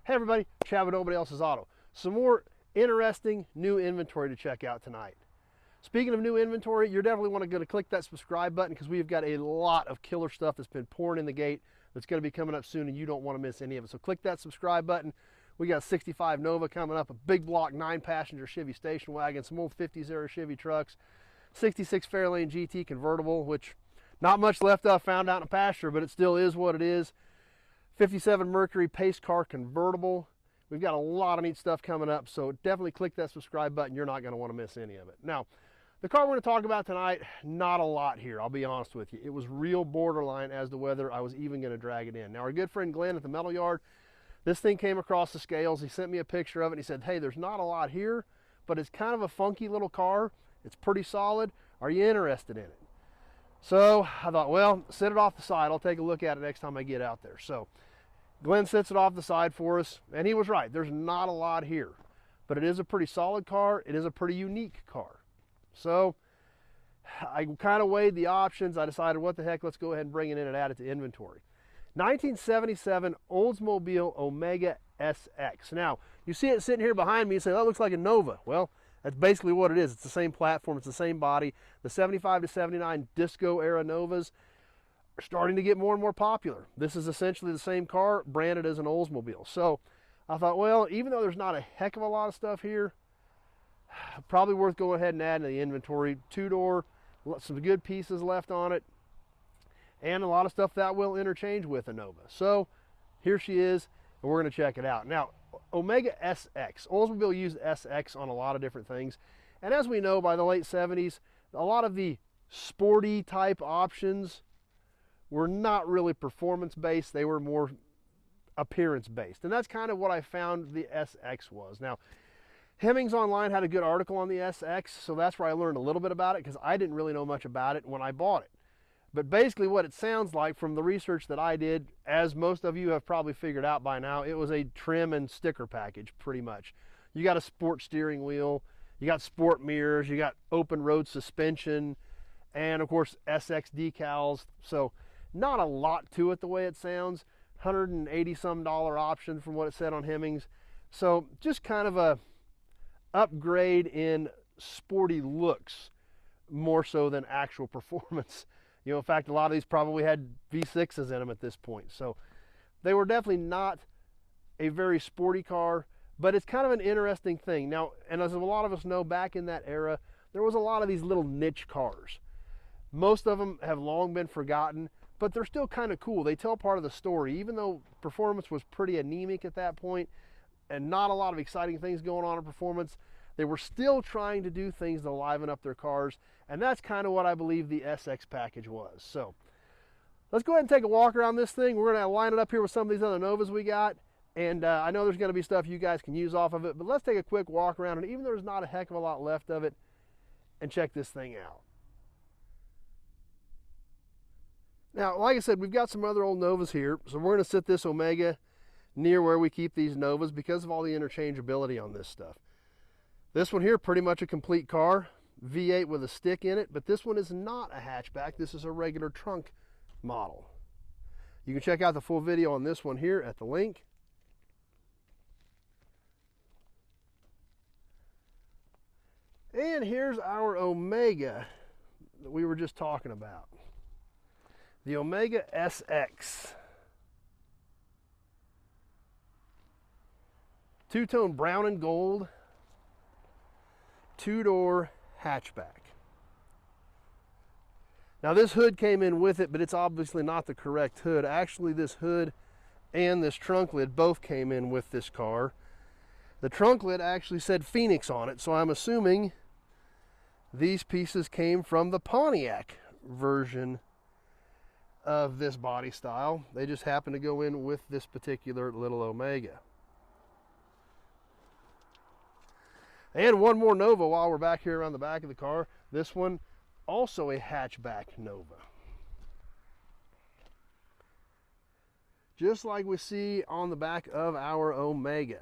Hey everybody, Chad with Nobody Else's Auto. Some more interesting new inventory to check out tonight. Speaking of new inventory, you're definitely want to go to click that subscribe button because we've got a lot of killer stuff that's been pouring in the gate that's going to be coming up soon and you don't want to miss any of it. So click that subscribe button. We got a 65 Nova coming up, a big block 9-passenger Chevy station wagon, some old 50s era Chevy trucks, 66 Fairlane GT convertible, which not much left of, found out in a pasture, but it still is what it is. 57 Mercury pace car convertible. We've got a lot of neat stuff coming up, so definitely click that subscribe button. You're not going to want to miss any of it. Now, the car we're going to talk about tonight, not a lot here, I'll be honest with you. It was real borderline as to whether I was even going to drag it in. Now, our good friend Glenn at the Metal Yard, this thing came across the scales. He sent me a picture of it. He said, hey, there's not a lot here, but it's kind of a funky little car. It's pretty solid. Are you interested in it? So I thought, well, set it off the side. I'll take a look at it next time I get out there. So Glenn sets it off the side for us, and he was right. There's not a lot here, but it is a pretty solid car. It is a pretty unique car. So I kind of weighed the options. I decided, what the heck, let's go ahead and bring it in and add it to inventory. 1977 Oldsmobile Omega SX. Now, you see it sitting here behind me and say, that looks like a Nova. Well, that's basically what it is. It's the same platform. It's the same body. The 75 to 79 Disco era Novas are starting to get more and more popular. This is essentially the same car branded as an Oldsmobile. So I thought, well, even though there's not a heck of a lot of stuff here, probably worth going ahead and adding to the inventory. Two-door, some good pieces left on it, and a lot of stuff that will interchange with a Nova. So here she is, and we're going to check it out. Now, Omega SX. Oldsmobile used SX on a lot of different things. And as we know, by the late 70s, a lot of the sporty type options were not really performance-based. They were more appearance-based. And that's kind of what I found the SX was. Now, Hemmings Online had a good article on the SX, so that's where I learned a little bit about it because I didn't really know much about it when I bought it. But basically what it sounds like from the research that I did, as most of you have probably figured out by now, it was a trim and sticker package pretty much. You got a sport steering wheel, you got sport mirrors, you got open road suspension, and of course SX decals. So not a lot to it the way it sounds. $180 some option from what it said on Hemmings. So just kind of a upgrade in sporty looks more so than actual performance. You know, in fact, a lot of these probably had V6s in them at this point. So they were definitely not a very sporty car, but it's kind of an interesting thing. Now, and as a lot of us know, back in that era, there was a lot of these little niche cars. Most of them have long been forgotten, but they're still kind of cool. They tell part of the story, even though performance was pretty anemic at that point and not a lot of exciting things going on in performance. They were still trying to do things to liven up their cars, and that's kind of what I believe the SX package was. So let's go ahead and take a walk around this thing. We're going to line it up here with some of these other Novas we got, and I know there's going to be stuff you guys can use off of it, but let's take a quick walk around, and even though there's not a heck of a lot left of it, and check this thing out. Now, like I said, we've got some other old Novas here, so we're going to sit this Omega near where we keep these Novas because of all the interchangeability on this stuff. This one here, pretty much a complete car, V8 with a stick in it, but this one is not a hatchback. This is a regular trunk model. You can check out the full video on this one here at the link. And here's our Omega that we were just talking about. The Omega SX. Two-tone brown and gold. Two-door hatchback. Now this hood came in with it, but it's obviously not the correct hood. Actually, this hood and this trunk lid both came in with this car. The trunk lid actually said Phoenix on it, so I'm assuming these pieces came from the Pontiac version of this body style. They just happen to go in with this particular little Omega. And one more Nova while we're back here around the back of the car. This one, also a hatchback Nova. Just like we see on the back of our Omega.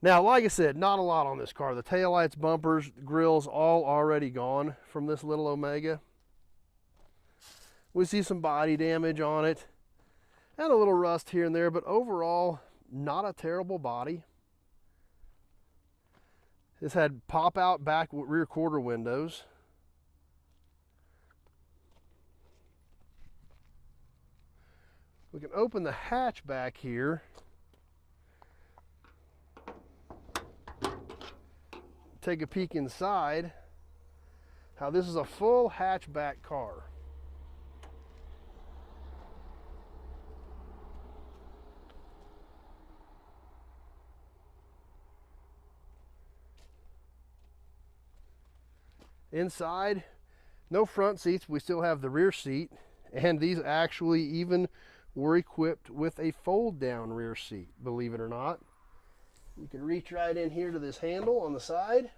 Now, like I said, not a lot on this car. The taillights, bumpers, grills, all already gone from this little Omega. We see some body damage on it. And a little rust here and there, but overall, not a terrible body. This had pop-out back rear quarter windows. We can open the hatch back here. Take a peek inside. How this is a full hatchback car. Inside, no front seats. We still have the rear seat, and these actually even were equipped with a fold-down rear seat, believe it or not. You can reach right in here to this handle on the side.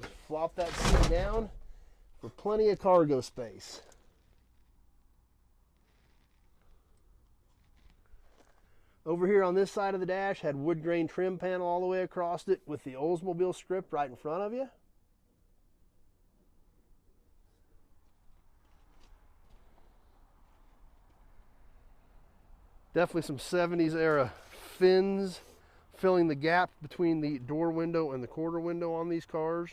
Just flop that seat down for plenty of cargo space. Over here on this side of the dash, had wood grain trim panel all the way across it with the Oldsmobile script right in front of you. Definitely some 70s era fins filling the gap between the door window and the quarter window on these cars.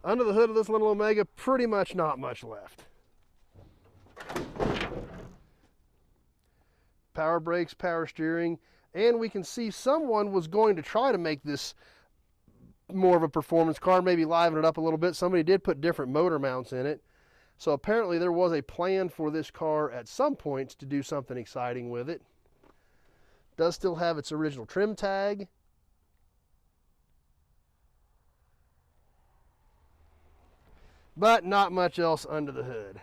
Under the hood of this little Omega, pretty much not much left. Power brakes, power steering, and we can see someone was going to try to make this more of a performance car, maybe liven it up a little bit. Somebody did put different motor mounts in it. So apparently there was a plan for this car at some points to do something exciting with it. Does still have its original trim tag. But not much else under the hood.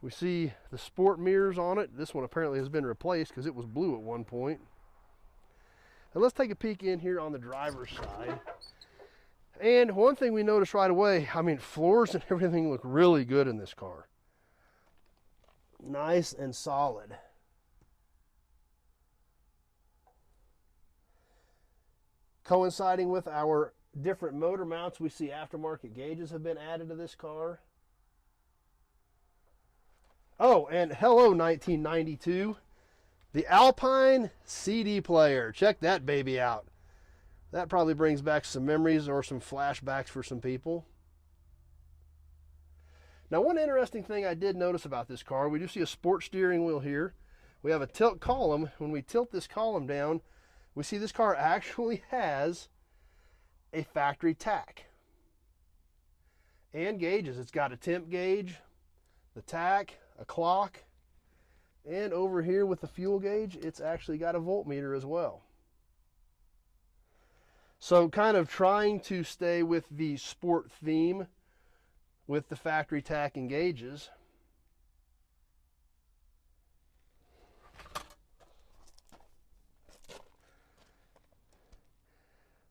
We see the sport mirrors on it. This one apparently has been replaced because it was blue at one point. And let's take a peek in here on the driver's side. And one thing we noticed right away, I mean, floors and everything look really good in this car. Nice and solid. Coinciding with our different motor mounts, we see aftermarket gauges have been added to this car. Oh, and hello 1992. The Alpine CD player. Check that baby out. That probably brings back some memories or some flashbacks for some people. Now, one interesting thing I did notice about this car, we do see a sport steering wheel here. We have a tilt column. When we tilt this column down, we see this car actually has a factory tach and gauges. It's got a temp gauge, the tach, a clock, and over here with the fuel gauge, it's actually got a voltmeter as well. So kind of trying to stay with the sport theme with the factory tach and gauges.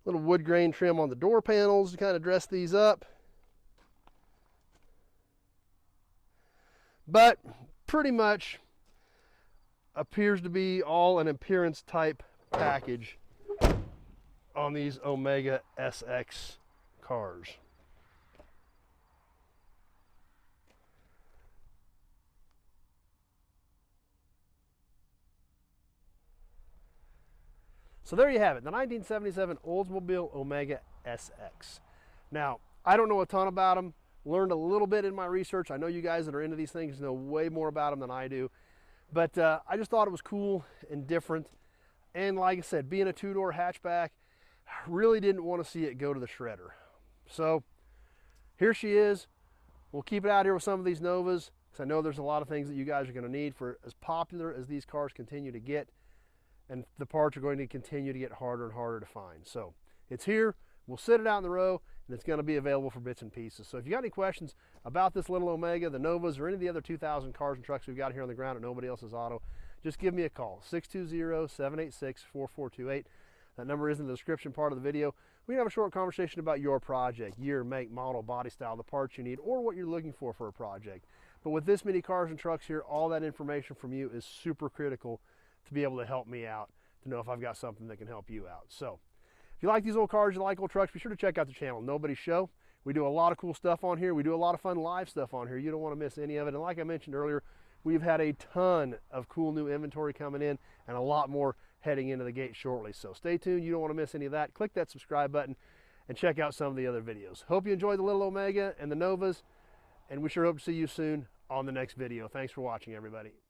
Little wood grain trim on the door panels to kind of dress these up. But pretty much appears to be all an appearance type package on these Omega SX cars. So there you have it, the 1977 Oldsmobile Omega SX. Now, I don't know a ton about them. Learned a little bit in my research. I know you guys that are into these things know way more about them than I do. But I just thought it was cool and different. And like I said, being a two-door hatchback, I really didn't want to see it go to the shredder. So here she is. We'll keep it out here with some of these Novas, because I know there's a lot of things that you guys are going to need for as popular as these cars continue to get. And the parts are going to continue to get harder and harder to find. So it's here. We'll sit it out in the row, and it's going to be available for bits and pieces. So if you got any questions about this little Omega, the Novas, or any of the other 2000 cars and trucks we've got here on the ground at Nobody Else's Auto, just give me a call, 620-786-4428. That number is in the description part of the video. We can have a short conversation about your project, year, make, model, body style, the parts you need, or what you're looking for a project. But with this many cars and trucks here, all that information from you is super critical to be able to help me out. to know if I've got something that can help you out. So if you like these old cars, you like old trucks, be sure to check out the channel, Nobody's Show. We do a lot of cool stuff on here. We do a lot of fun live stuff on here. You don't want to miss any of it. And like I mentioned earlier, we've had a ton of cool new inventory coming in and a lot more heading into the gate shortly. So stay tuned. You don't want to miss any of that. Click that subscribe button and check out some of the other videos. Hope you enjoyed the little Omega and the Novas, and we sure hope to see you soon on the next video. Thanks for watching, everybody.